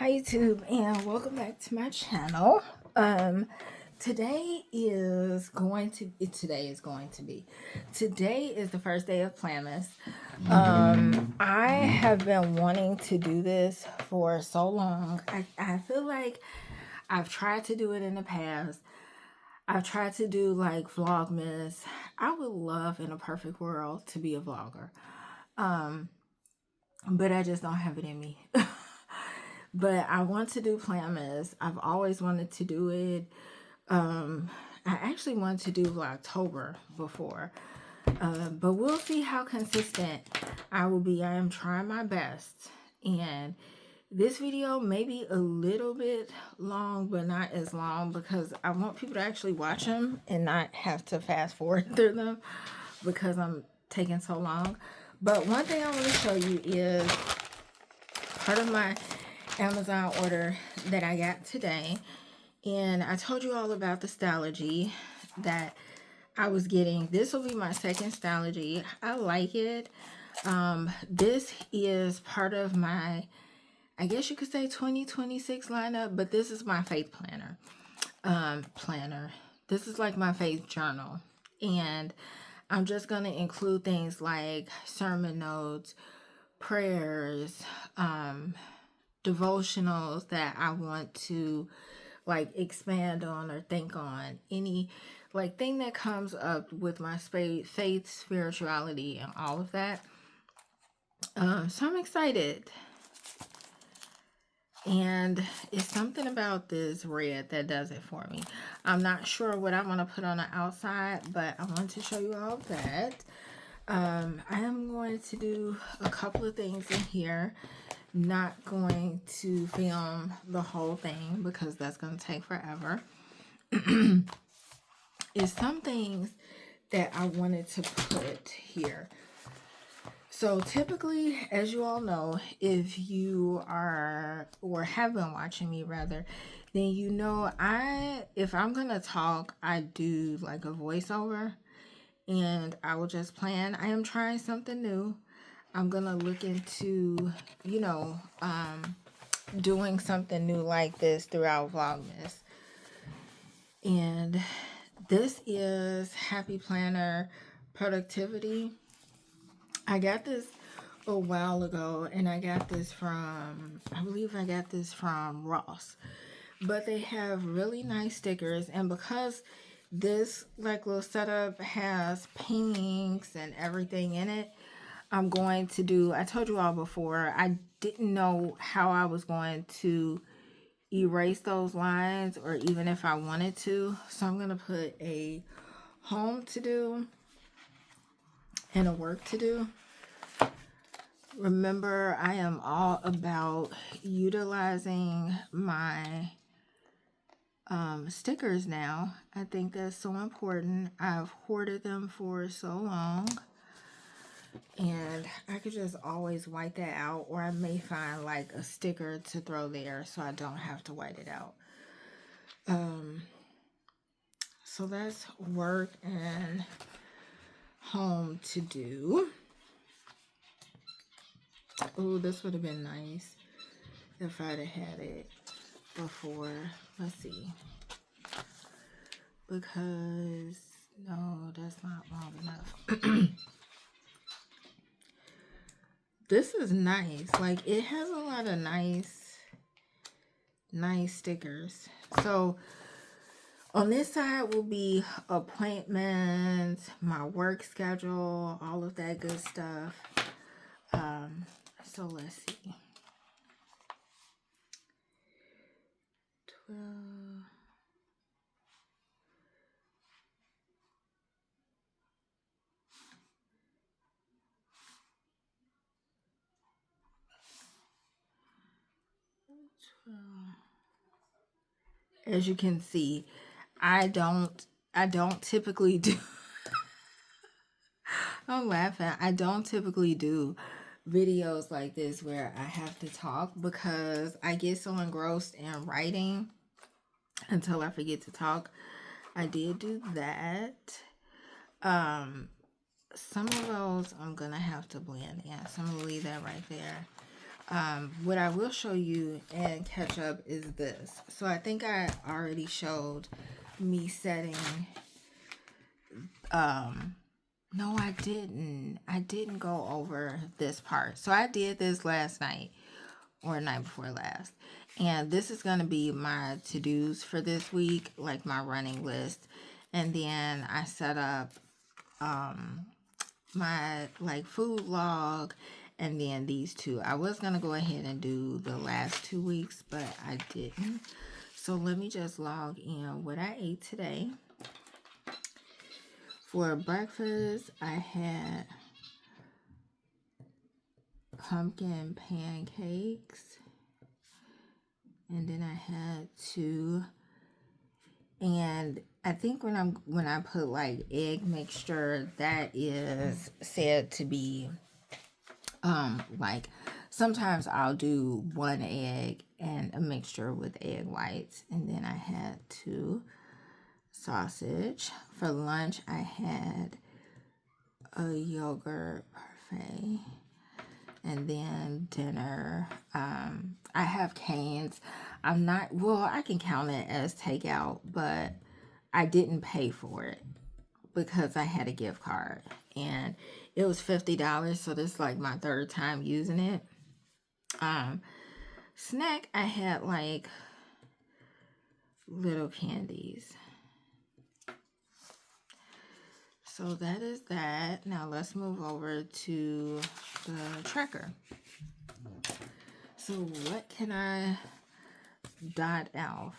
Hi YouTube, and welcome back to my channel. Today is the first day of Planmas. I have been wanting to do this for so long. I feel like I've tried to do it in the past. I've tried to do like Vlogmas. I would love in a perfect world to be a vlogger. But I just don't have it in me. But I want to do Planmas. I've always wanted to do it. I actually wanted to do Vlogtober before. But we'll see how consistent I will be. I am trying my best. And this video may be a little bit long, but not as long, because I want people to actually watch them and not have to fast forward through them because I'm taking so long. But one thing I want to show you is part of my Amazon order that I got today. And I told you all about the Stalogy that I was getting. This will be my second Stalogy. I like it. This is part of my, I guess you could say, 2026 lineup, but this is my faith planner. This is like my faith journal. And I'm just going to include things like sermon notes, prayers, devotionals that I want to like expand on or think on, any like thing that comes up with my faith, spirituality, and all of that. So I'm excited. And it's something about this red that does it for me. I'm not sure what I want to put on the outside, but I want to show you all that. I am going to do a couple of things in here. Not going to film the whole thing because that's going to take forever. Is some things that I wanted to put here. So typically, as you all know, if you are or have been watching me rather, then you know if I'm gonna talk, I do like a voiceover and I will just plan. I am trying something new. I'm gonna look into, doing something new like this throughout Vlogmas. And this is Happy Planner Productivity. I got this a while ago, and I got this from, I believe I got this from Ross. But they have really nice stickers, and because this like little setup has paintings and everything in it, I'm going to do, I told you all before, I didn't know how I was going to erase those lines or even if I wanted to. So I'm going to put a home to do and a work to do. Remember, I am all about utilizing my stickers now. I think that's so important. I've hoarded them for so long. And I could just always white that out, or I may find like a sticker to throw there so I don't have to white it out. So that's work and home to do. Oh, this would have been nice if I'd have had it before. Let's see. Because, no, that's not long enough. This is nice. Like, it has a lot of nice stickers. So on this side will be appointments, my work schedule, all of that good stuff. So let's see. 12. As you can see, I don't typically do I'm laughing. I don't typically do videos like this where I have to talk because I get so engrossed in writing until I forget to talk. I did do that. Some of those I'm gonna have to blend in, so I'm gonna leave that right there. What I will show you and catch up is this. So I think I already showed me setting, no, I didn't. I didn't go over this part. So I did this last night or night before last. And this is going to be my to-dos for this week, like my running list. And then I set up my like food log, and then these two. I was going to go ahead and do the last 2 weeks, but I didn't. So let me just log in what I ate today. For breakfast, I had pumpkin pancakes, and then I had two. And I think when I put like egg mixture, that is said to be like sometimes I'll do one egg and a mixture with egg whites. And then I had two sausage. For lunch, I had a yogurt parfait. And then dinner, I have Cane's. I'm not, well, I can count it as takeout, but I didn't pay for it because I had a gift card. And it was $50, so this is like my third time using it. Snack, I had like little candies. So that is that. Now let's move over to the tracker. So what can I dot off?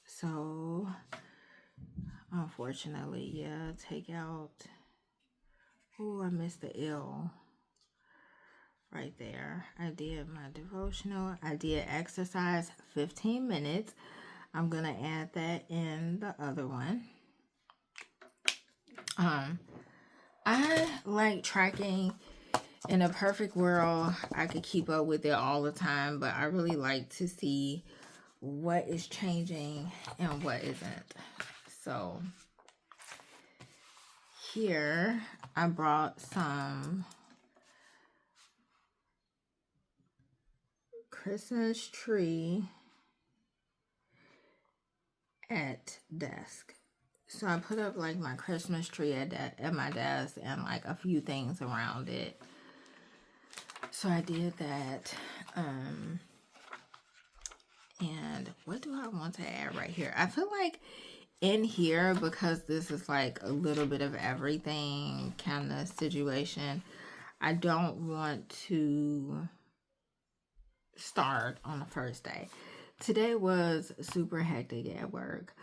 So unfortunately, yeah, take out. Oh, I missed the L right there. I did my devotional. I did exercise 15 minutes. I'm going to add that in the other one. I like tracking. In a perfect world, I could keep up with it all the time, but I really like to see what is changing and what isn't. So here I brought some Christmas tree at desk. So I put up like my Christmas tree at my desk and like a few things around it. So I did that. And what do I want to add right here? I feel like in here, because this is like a little bit of everything kind of situation, I don't want to start on the first day. Today was super hectic at work.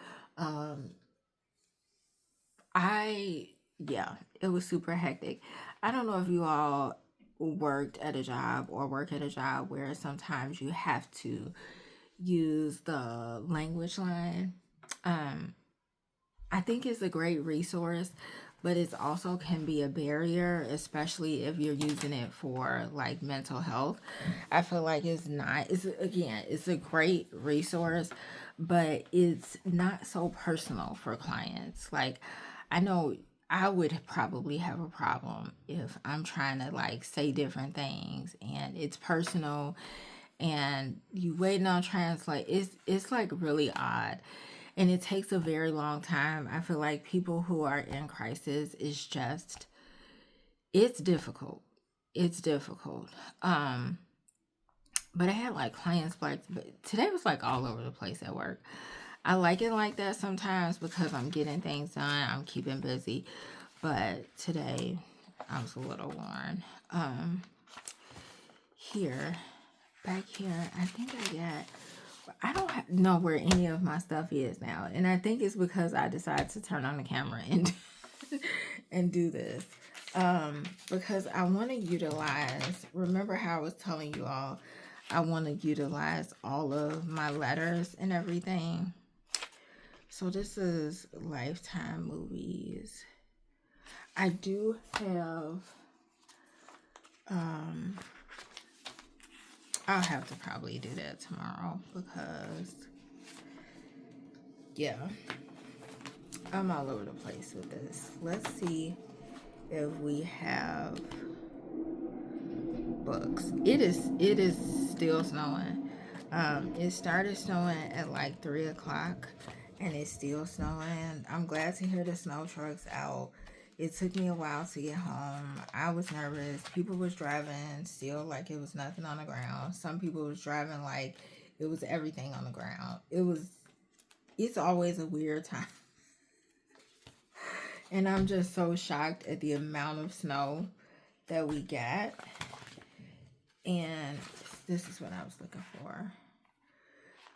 It was super hectic. I don't know if you all worked at a job or work at a job where sometimes you have to use the language line. I think it's a great resource, but it also can be a barrier, especially if you're using it for like mental health. I feel like it's a great resource, but it's not so personal for clients. Like, I know I would probably have a problem if I'm trying to like say different things and it's personal and you waiting on translate. It's like really odd. And it takes a very long time. I feel like people who are in crisis it's difficult. It's difficult. But I had like clients like, but today was like all over the place at work. I like it like that sometimes because I'm getting things done. I'm keeping busy. But today I was a little worn. Back here, I think I don't know where any of my stuff is now. And I think it's because I decided to turn on the camera and do this. Because I want to utilize, remember how I was telling you all, I want to utilize all of my letters and everything. So this is Lifetime movies. I do have, I'll have to probably do that tomorrow because, yeah, I'm all over the place with this. Let's see if we have books. It is still snowing. It started snowing at like 3 o'clock, and it's still snowing. I'm glad to hear the snow trucks out. It took me a while to get home. I was nervous. People was driving still like it was nothing on the ground. Some people was driving like it was everything on the ground. It's always a weird time. And I'm just so shocked at the amount of snow that we got. And this is what I was looking for.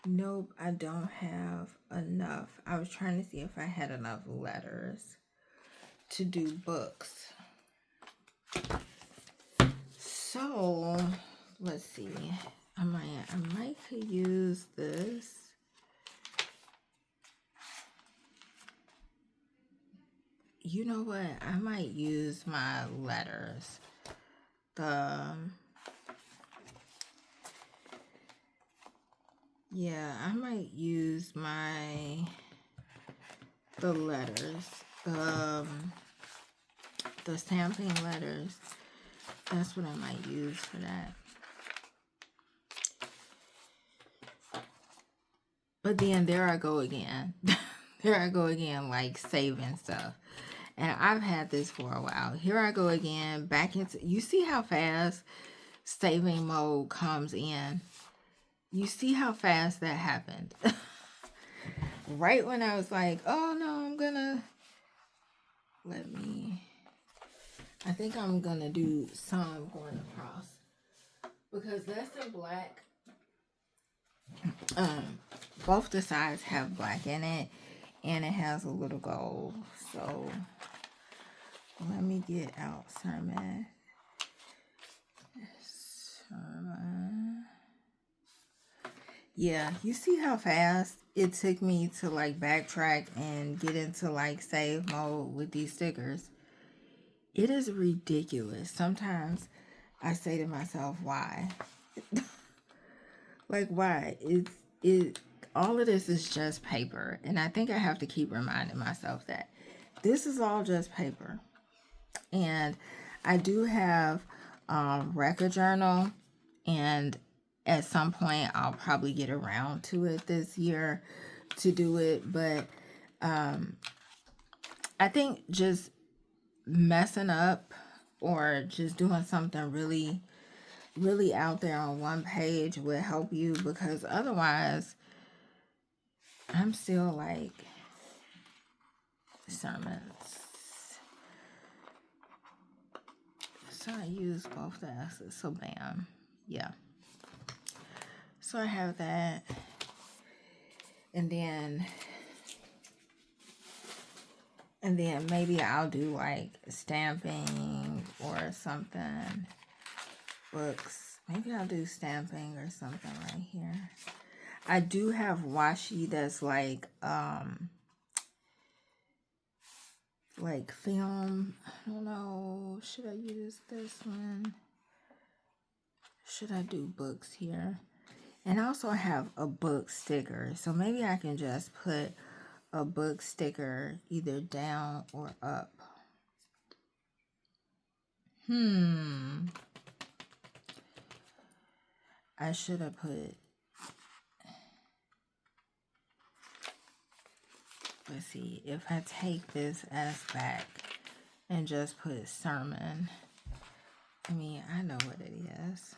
Nope, I don't have enough. I was trying to see if I had enough letters to do books. So, let's see. I might could use this. You know what? I might use my letters. Yeah, I might use the letters, the stamping letters. That's what I might use for that. But then there I go again. There I go again, like saving stuff. And I've had this for a while. Here I go again, back into, you see how fast saving mode comes in? You see how fast that happened? Right when I was like, oh no, I think I'm gonna do some going across. Because that's in black. Both the sides have black in it, and it has a little gold. So let me get out Sermon. Yeah, you see how fast it took me to like backtrack and get into like save mode with these stickers. It is ridiculous. Sometimes I say to myself, why? Like, why? All of this is just paper. And I think I have to keep reminding myself that this is all just paper. And I do have record journal, and at some point I'll probably get around to it this year to do it. But I think just messing up or just doing something really out there on one page will help you, because otherwise I'm still like sermons. So I use both the S's. So bam. Yeah. So I have that. And then maybe I'll do like stamping or something. Books. Maybe I'll do stamping or something right here. I do have washi that's like film. I don't know. Should I use this one? Should I do books here? And I also have a book sticker. So maybe I can just put a book sticker either down or up. I should have put, let's see, if I take this as back and just put sermon, I mean, I know what it is.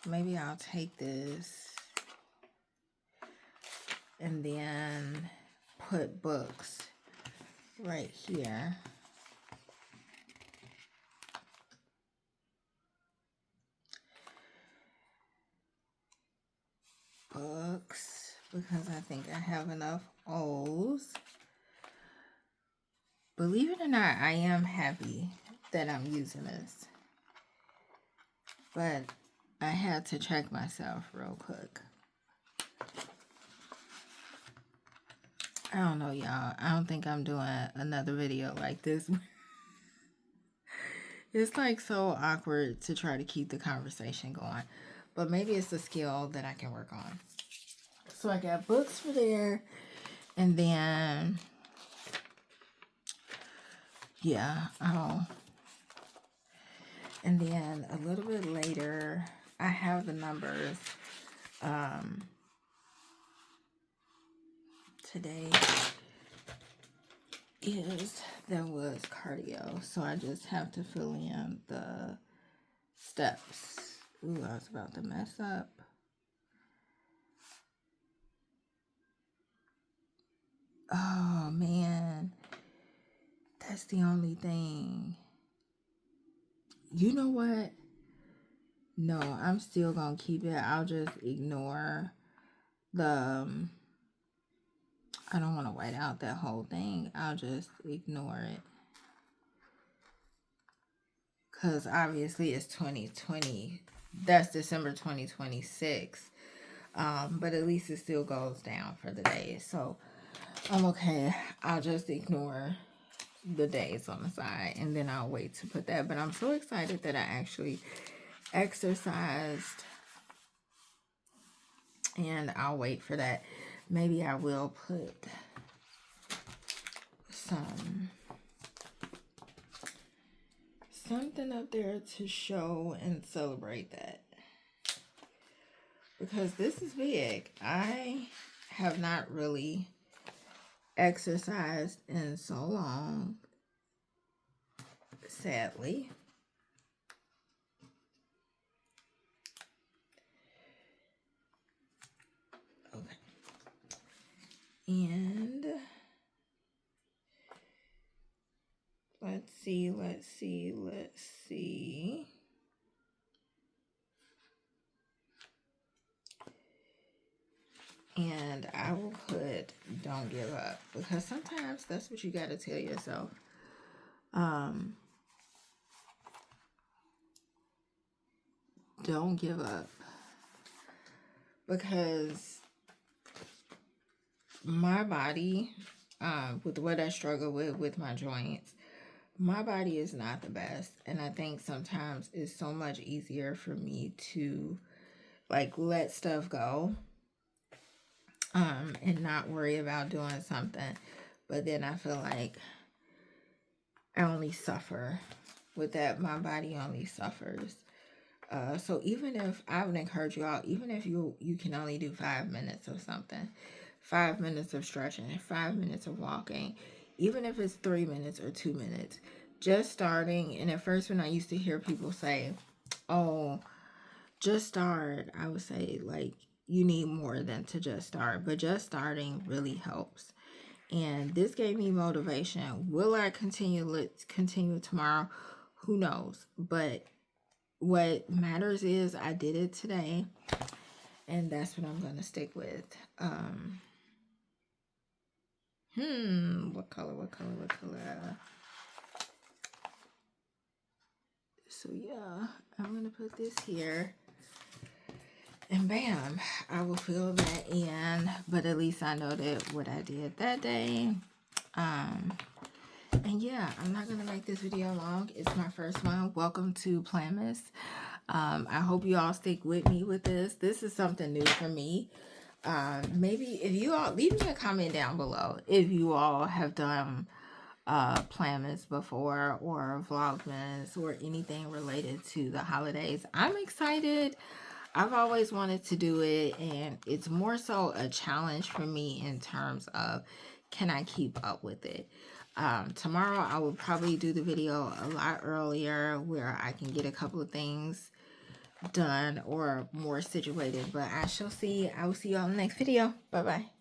Maybe I'll take this and then put books right here. Books, because I think I have enough O's. Believe it or not, I am happy that I'm using this. But I had to check myself real quick. I don't know, y'all. I don't think I'm doing another video like this. It's like so awkward to try to keep the conversation going. But maybe it's a skill that I can work on. So I got books for there. And then, yeah, And then a little bit later, I have the numbers. Today there was cardio, so I just have to fill in the steps. Ooh, I was about to mess up. Oh man, that's the only thing. You know what? No, I'm still gonna keep it. I'll just ignore the I don't want to white out that whole thing. I'll just ignore it. Because obviously it's 2020. That's December 2026. But at least it still goes down for the days. So I'm okay. I'll just ignore the days on the side. And then I'll wait to put that. But I'm so excited that I actually exercised. And I'll wait for that. Maybe I will put something up there to show and celebrate that. Because this is big. I have not really exercised in so long. Sadly. Okay. And let's see. And I will put don't give up, because sometimes that's what you got to tell yourself. Don't give up, because my body, with what I struggle with my joints, my body is not the best. And I think sometimes it's so much easier for me to like let stuff go, and not worry about doing something. But then I feel like I only suffer with that. My body only suffers. So even if I would encourage you all, even if you can only do 5 minutes of something, 5 minutes of stretching, 5 minutes of walking, even if it's 3 minutes or 2 minutes, just starting. And at first when I used to hear people say, oh, just start, I would say like you need more than to just start, but just starting really helps. And this gave me motivation. Will I continue tomorrow? Who knows? But what matters is I did it today, and that's what I'm going to stick with. What color? So yeah, I'm going to put this here. And bam, I will fill that in. But at least I know that what I did that day. And yeah, I'm not going to make this video long. It's my first one. Welcome to Planmas. I hope you all stick with me with this. This is something new for me. Maybe if you all, leave me a comment down below if you all have done Planmas before, or Vlogmas, or anything related to the holidays. I'm excited. I've always wanted to do it, and it's more so a challenge for me in terms of, can I keep up with it? Tomorrow I will probably do the video a lot earlier, where I can get a couple of things done or more situated, but I will see y'all in the next video. Bye bye.